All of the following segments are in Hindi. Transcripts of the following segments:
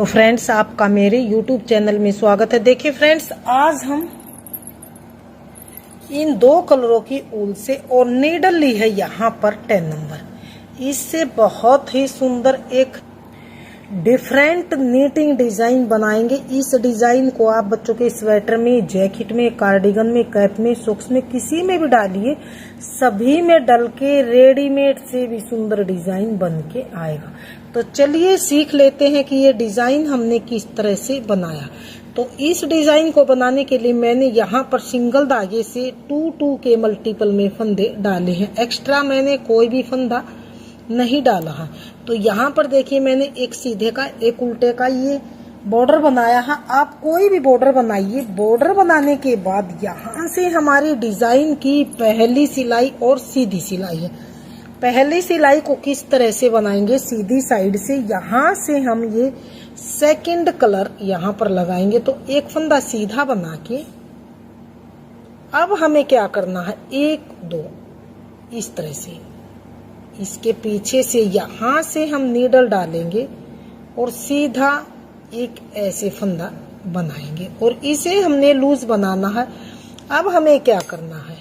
तो फ्रेंड्स, आपका मेरे YouTube चैनल में स्वागत है। देखिए फ्रेंड्स, आज हम इन दो कलरों की ऊल से और नीडल ली है यहाँ पर 10 नंबर। इससे बहुत ही सुंदर एक डिफरेंट नीटिंग डिजाइन बनाएंगे। इस डिजाइन को आप बच्चों के स्वेटर में, जैकेट में, कार्डिगन में, कैप में, सॉक्स में, किसी में भी डालिए, सभी में डल के रेडीमेड से भी सुंदर डिजाइन बन के आएगा। तो चलिए सीख लेते हैं कि ये डिजाइन हमने किस तरह से बनाया। तो इस डिजाइन को बनाने के लिए मैंने यहाँ पर सिंगल धागे से 2-2 के मल्टीपल में फंदे डाले हैं। एक्स्ट्रा मैंने कोई भी फंदा नहीं डाला है। तो यहाँ पर देखिए, मैंने एक सीधे का एक उल्टे का ये बॉर्डर बनाया है। आप कोई भी बॉर्डर बनाइए। बॉर्डर बनाने के बाद यहाँ से हमारी डिजाइन की पहली सिलाई और सीधी सिलाई है। पहली सिलाई को किस तरह से बनाएंगे, सीधी साइड से यहाँ से हम ये सेकंड कलर यहाँ पर लगाएंगे। तो एक फंदा सीधा बना के अब हमें क्या करना है, 1-2 इस तरह से इसके पीछे से यहाँ से हम नीडल डालेंगे और सीधा एक ऐसे फंदा बनाएंगे और इसे हमने लूज बनाना है। अब हमें क्या करना है,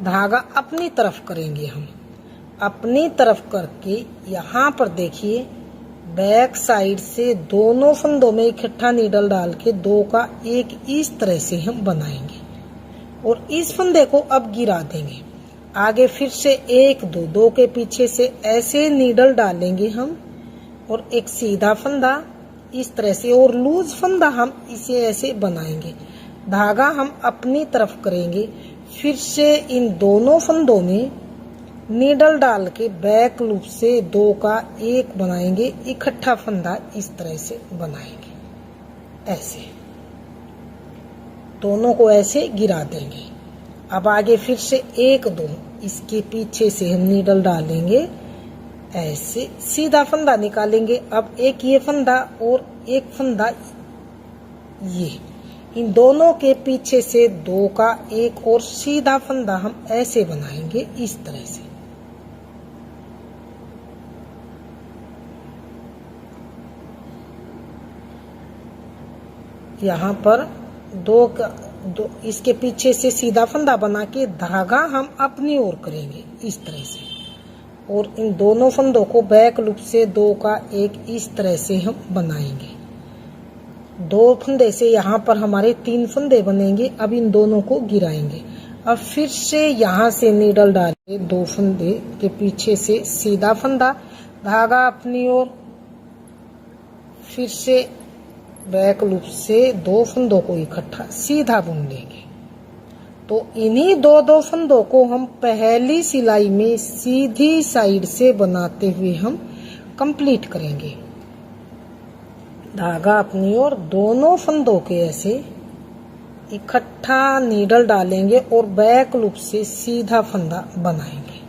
धागा अपनी तरफ करेंगे। हम अपनी तरफ करके यहाँ पर देखिए, बैक साइड से दोनों फंदों में इकट्ठा नीडल डाल के 2 का एक इस तरह से हम बनाएंगे और इस फंदे को अब गिरा देंगे। आगे फिर से 1-2 के पीछे से ऐसे नीडल डालेंगे हम और एक सीधा फंदा इस तरह से और लूज फंदा हम इसे ऐसे बनाएंगे। धागा हम अपनी तरफ करेंगे। फिर से इन दोनों फंदों में नीडल डाल के बैक लूप से 2 का एक बनाएंगे, इकट्ठा फंदा इस तरह से बनाएंगे। ऐसे दोनों को ऐसे गिरा देंगे। अब आगे फिर से 1-2 इसके पीछे से हम नीडल डालेंगे, ऐसे सीधा फंदा निकालेंगे। अब एक ये फंदा और एक फंदा ये, इन दोनों के पीछे से 2 का एक और सीधा फंदा हम ऐसे बनाएंगे इस तरह से। यहाँ पर 2 इसके पीछे से सीधा फंदा बना के धागा हम अपनी ओर करेंगे इस तरह से और इन दोनों फंदों को बैक लूप से 2 का एक इस तरह से हम बनाएंगे। 2 फंदे से यहाँ पर हमारे 3 फंदे बनेंगे। अब इन दोनों को गिराएंगे। अब फिर से यहाँ से नीडल डालेंगे, 2 फंदे के पीछे से सीधा फंदा, धागा अपनी ओर, फिर से बैक लूप से 2 फंदों को इकट्ठा सीधा बुन लेंगे। तो इन्हीं 2-2 फंदों को हम पहली सिलाई में सीधी साइड से बनाते हुए हम कंप्लीट करेंगे। धागा अपनी ओर, दोनों फंदों के ऐसे इकट्ठा नीडल डालेंगे और बैक लूप से सीधा फंदा बनाएंगे।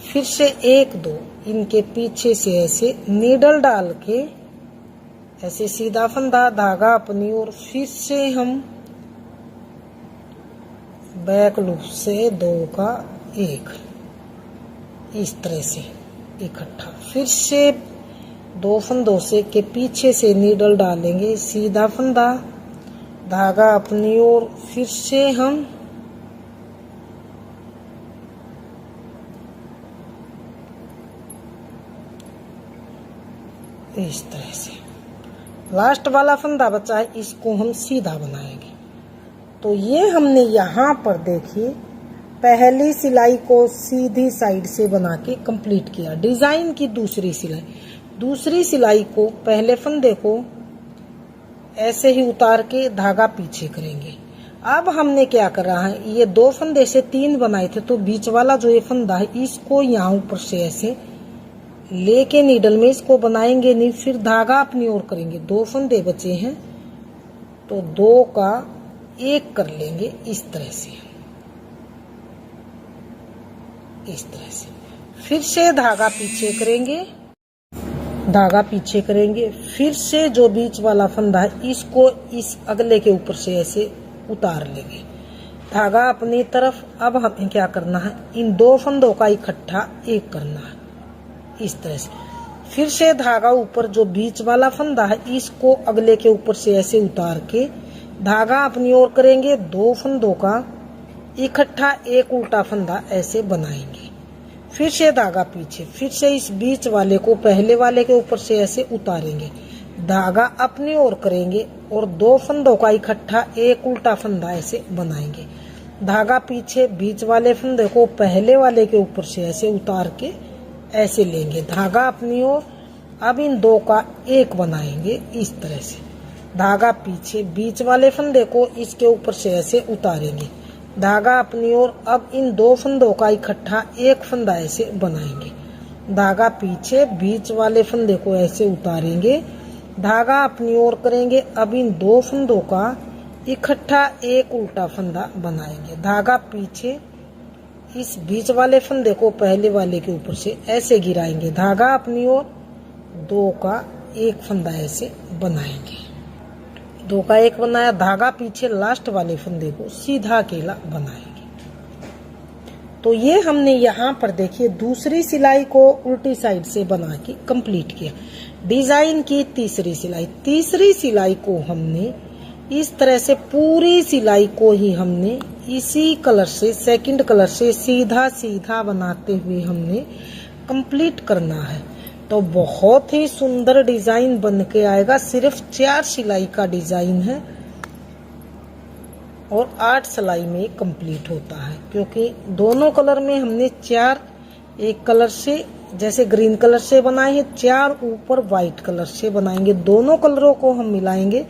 फिर से 1-2 इनके पीछे से ऐसे नीडल डाल के ऐसे सीधा फंदा, धागा अपनी ओर, फिर से हम बैक लूप से 2 का एक इस तरह से इकट्ठा, फिर से 2 फंदों से के पीछे से नीडल डालेंगे, सीधा फंदा, धागा अपनी ओर, फिर से हम इस तरह से लास्ट वाला फंदा बचा है, इसको हम सीधा बनाएंगे। तो ये हमने यहाँ पर देखिए पहली सिलाई को सीधी साइड से बना के कंप्लीट किया। डिजाइन की दूसरी सिलाई को पहले फंदे को ऐसे ही उतार के धागा पीछे करेंगे। अब हमने क्या करा है, ये 2 फंदे से 3 बनाए थे, तो बीच वाला जो ये फंदा है इसको यहाँ ऊपर से ऐसे लेके नीडल में इसको बनाएंगे नहीं, फिर धागा अपनी ओर करेंगे। 2 फंदे बचे हैं तो 2 का एक कर लेंगे इस तरह से, इस तरह से। फिर से धागा पीछे करेंगे, फिर से जो बीच वाला फंदा है इसको इस अगले के ऊपर से ऐसे उतार लेंगे, धागा अपनी तरफ। अब हमें क्या करना है, इन 2 फंदों का इकट्ठा एक करना है। इस तरह से। फिर से धागा ऊपर जो बीच वाला फंदा है इसको अगले के ऊपर से ऐसे उतार के धागा अपनी ओर करेंगे, 2 फंदों का इकट्ठा एक उल्टा फंदा ऐसे बनाएंगे। फिर से धागा पीछे, फिर से इस बीच वाले को पहले वाले के ऊपर से ऐसे उतारेंगे, धागा अपनी ओर करेंगे और 2 फंदों का इकट्ठा एक उल्टा फंदा ऐसे बनाएंगे। धागा पीछे, बीच वाले फंदे को पहले वाले के ऊपर से ऐसे उतार के ऐसे लेंगे, धागा अपनी ओर। अब इन 2 का एक बनाएंगे इस तरह से। धागा पीछे, बीच वाले फंदे को इसके ऊपर से ऐसे उतारेंगे, धागा अपनी ओर। अब इन 2 फंदों का इकट्ठा एक फंदा ऐसे बनाएंगे, धागा पीछे, बीच वाले फंदे को ऐसे उतारेंगे, धागा अपनी ओर करेंगे। अब इन 2 फंदों का इकट्ठा एक उल्टा फंदा बनाएंगे, धागा पीछे, इस बीच वाले फंदे को पहले वाले के ऊपर से ऐसे गिराएंगे, धागा अपनी ओर, 2 का एक फंदा ऐसे बनाएंगे। 2 का एक बनाया, धागा पीछे, लास्ट वाले फंदे को सीधा अकेला बनाएंगे। तो ये हमने यहाँ पर देखिए दूसरी सिलाई को उल्टी साइड से बना के कंप्लीट किया। डिजाइन की तीसरी सिलाई को हमने इस तरह से पूरी सिलाई को ही हमने इसी कलर से, सेकंड कलर से सीधा सीधा बनाते हुए हमने कंप्लीट करना है। तो बहुत ही सुंदर डिजाइन बन के आएगा। सिर्फ 4 सिलाई का डिजाइन है और 8 सिलाई में कंप्लीट होता है, क्योंकि दोनों कलर में हमने 4 एक कलर से, जैसे ग्रीन कलर से बनाए हैं, 4 ऊपर व्हाइट कलर से बनाएंगे। दोनों कलरों को हम मिलाएंगे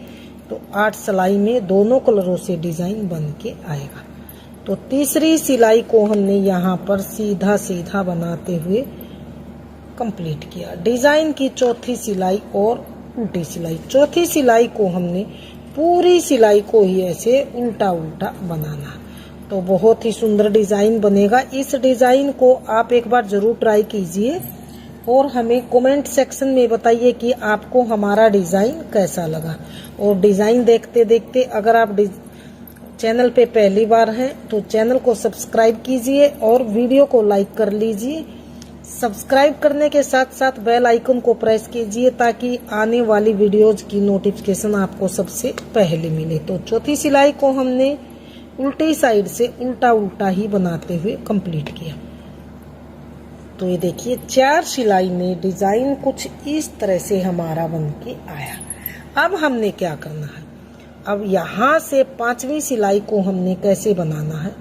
तो 8 सिलाई में दोनों कलरों से डिजाइन बन के आएगा। तो तीसरी सिलाई को हमने यहाँ पर सीधा सीधा बनाते हुए कंप्लीट किया। डिजाइन की चौथी सिलाई और उल्टी सिलाई। चौथी सिलाई को हमने पूरी सिलाई को ही ऐसे उल्टा उल्टा बनाना, तो बहुत ही सुंदर डिजाइन बनेगा। इस डिजाइन को आप एक बार जरूर ट्राई कीजिए और हमें कमेंट सेक्शन में बताइए कि आपको हमारा डिजाइन कैसा लगा। और डिजाइन देखते देखते अगर आप चैनल पे पहली बार हैं तो चैनल को सब्सक्राइब कीजिए और वीडियो को लाइक कर लीजिए। सब्सक्राइब करने के साथ साथ बेल आइकन को प्रेस कीजिए ताकि आने वाली वीडियोज की नोटिफिकेशन आपको सबसे पहले मिले। तो चौथी सिलाई को हमने उल्टी साइड से उल्टा उल्टा ही बनाते हुए कंप्लीट किया। तो ये देखिए 4 सिलाई में डिजाइन कुछ इस तरह से हमारा बन के आया। अब हमने क्या करना है, अब यहाँ से 5वीं सिलाई को हमने कैसे बनाना है।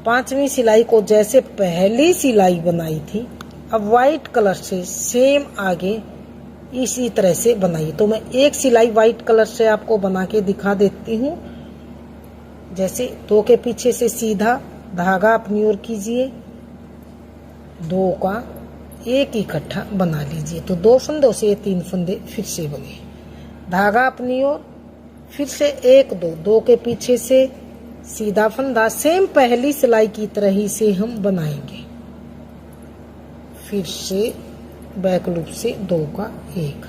5वीं सिलाई को जैसे पहली सिलाई बनाई थी, अब व्हाइट कलर से सेम आगे इसी तरह से बनाइए। तो मैं एक सिलाई व्हाइट कलर से आपको बना के दिखा देती हूँ। जैसे 2 के पीछे से सीधा धागा अपनी ओर कीजिए, 2 का एक इकट्ठा बना लीजिए। तो 2 फंदों से 3 फंदे फिर से बने, धागा अपनी ओर, फिर से 1 2 2 के पीछे से सीधा फंदा सेम पहली सिलाई की तरह ही से हम बनाएंगे। फिर से बैक लूप से 2 का 1,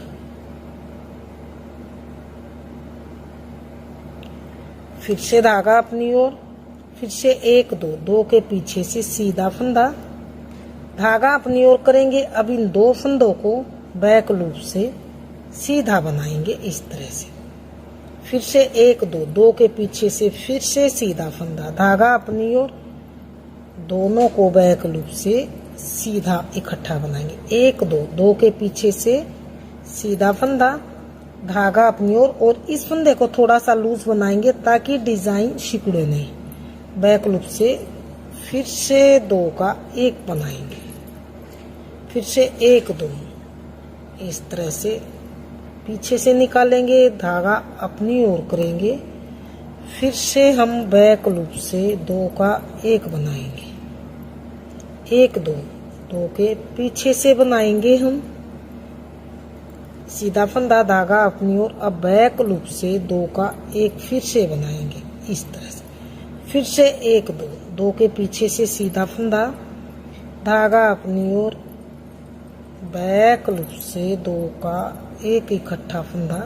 फिर से धागा अपनी ओर, फिर से 1 2 2 के पीछे से सीधा फंदा, धागा अपनी ओर करेंगे। अब इन 2 फंदों को बैक लूप से सीधा बनाएंगे इस तरह से। फिर से 1 2 2 के पीछे से फिर से सीधा फंदा, धागा अपनी ओर, दोनों को बैक लूप से सीधा इकट्ठा बनाएंगे। 1 2 2 के पीछे से सीधा फंदा, धागा अपनी ओर, और इस फंदे को थोड़ा सा लूज बनाएंगे ताकि डिजाइन सिकुड़े नहीं। बैक लूप से फिर से 2 का 1 बनाएंगे, फिर से 1 2 इस तरह से पीछे से निकालेंगे, धागा अपनी ओर करेंगे। फिर से हम बैक लूप से 2 का 1 बनाएंगे, 1 2 2 के पीछे से बनाएंगे हम सीधा फंदा, धागा अपनी ओर। अब बैक लूप से 2 का 1 फिर से बनाएंगे इस तरह से। फिर से 1 2 2 के पीछे से सीधा फंदा, धागा अपनी ओर, बैक लूप से 2 का 1 इकट्ठा फंदा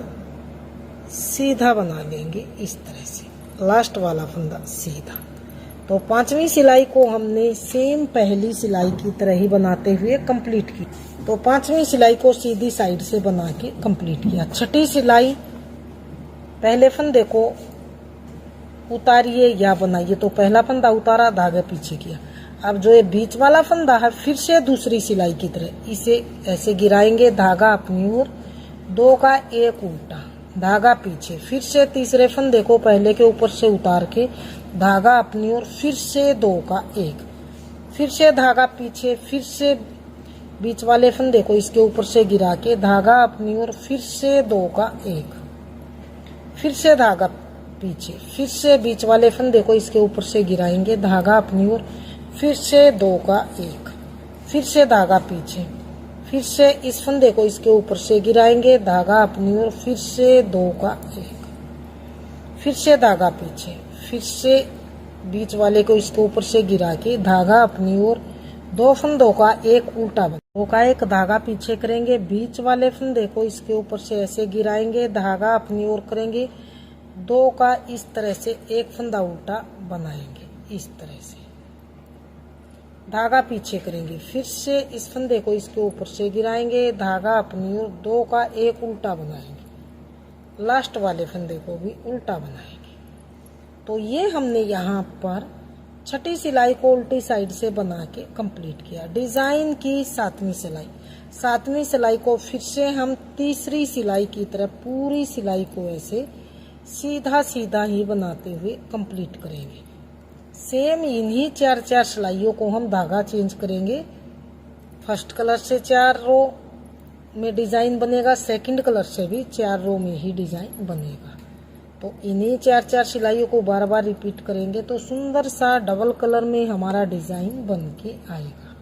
सीधा बना लेंगे इस तरह से, लास्ट वाला फंदा सीधा। तो 5वीं सिलाई को हमने सेम पहली सिलाई की तरह ही बनाते हुए कंप्लीट की। तो 5वीं सिलाई को सीधी साइड से बना के कंप्लीट किया। छठी सिलाई पहले फंदे को उतारिए या बनाइए, तो पहला फंदा उतारा, धागा पीछे किया। अब जो ये बीच वाला फंदा है फिर से दूसरी सिलाई की तरह इसे ऐसे गिराएंगे, धागा अपनी ओर, 2 का 1 उल्टा, धागा पीछे, फिर से तीसरे फंदे को पहले के ऊपर से उतार के धागा अपनी ओर, फिर से 2 का 1, फिर से धागा पीछे, फिर से बीच वाले फंदे को इसके ऊपर से गिरा के धागा अपनी ओर, फिर से 2 का 1, फिर से धागा पीछे, फिर से बीच वाले फंदे को इसके ऊपर से गिराएंगे, धागा अपनी ओर, फिर से 2 का 1, फिर से धागा पीछे, फिर से इस फंदे को इसके ऊपर से गिराएंगे, धागा अपनी ओर, फिर से 2 का 1, फिर से धागा पीछे, फिर से बीच वाले को इसके ऊपर से गिरा के धागा अपनी ओर, 2 फंदों का 1 उल्टा, 2 का 1 धागा पीछे करेंगे, बीच वाले फंदे को इसके ऊपर से ऐसे गिराएंगे, धागा अपनी ओर करेंगे, 2 का इस तरह से 1 फंदा उल्टा बनाएंगे, इस तरह से धागा पीछे करेंगे, फिर से इस फंदे को इसके ऊपर से गिराएंगे, धागा अपनी ओर, 2 का 1 उल्टा बनाएंगे, लास्ट वाले फंदे को भी उल्टा बनाएंगे। तो ये हमने यहाँ पर छठी सिलाई को उल्टी साइड से बना के कंप्लीट किया। डिजाइन की 7वीं सिलाई, 7वीं सिलाई को फिर से हम तीसरी सिलाई की तरह पूरी सिलाई को ऐसे सीधा सीधा ही बनाते हुए कंप्लीट करेंगे। सेम इन्हीं 4-4 सिलाइयों को हम धागा चेंज करेंगे। फर्स्ट कलर से 4 रो में डिजाइन बनेगा, सेकंड कलर से भी 4 रो में ही डिजाइन बनेगा। तो इन्हीं 4-4 सिलाइयों को बार बार रिपीट करेंगे तो सुंदर सा डबल कलर में हमारा डिजाइन बन के आएगा।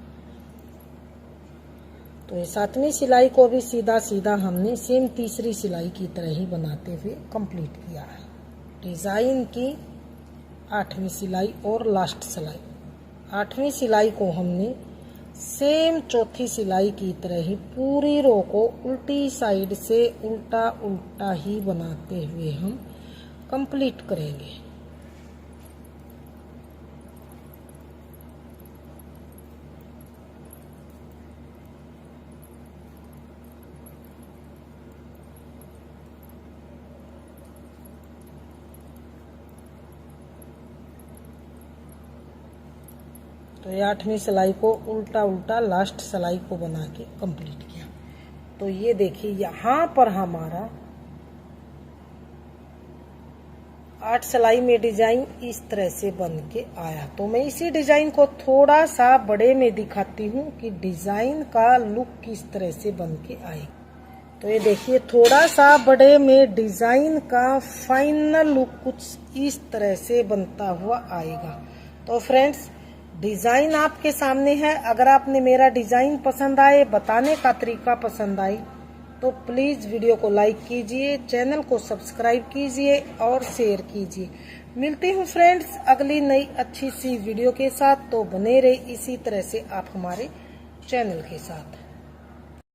तो ये 7वीं सिलाई को भी सीधा सीधा हमने सेम तीसरी सिलाई की तरह ही बनाते हुए कंप्लीट किया है। डिजाइन की 8वीं सिलाई और लास्ट सिलाई, 8वीं सिलाई को हमने सेम चौथी सिलाई की तरह ही पूरी रो को उल्टी साइड से उल्टा उल्टा ही बनाते हुए हम कंप्लीट करेंगे। तो ये 8वीं सिलाई को उल्टा उल्टा लास्ट सिलाई को बना के कंप्लीट किया। तो ये देखिए यहाँ पर हमारा 8 सिलाई में डिजाइन इस तरह से बन के आया। तो मैं इसी डिजाइन को थोड़ा सा बड़े में दिखाती हूँ कि डिजाइन का लुक किस तरह से बन के आए। तो ये देखिए थोड़ा सा बड़े में डिजाइन का फाइनल लुक कुछ इस तरह से बनता हुआ आएगा। तो फ्रेंड्स डिजाइन आपके सामने है। अगर आपने मेरा डिजाइन पसंद आए, बताने का तरीका पसंद आए तो प्लीज वीडियो को लाइक कीजिए, चैनल को सब्सक्राइब कीजिए और शेयर कीजिए। मिलती हूँ फ्रेंड्स अगली नई अच्छी सी वीडियो के साथ। तो बने रहे इसी तरह से आप हमारे चैनल के साथ।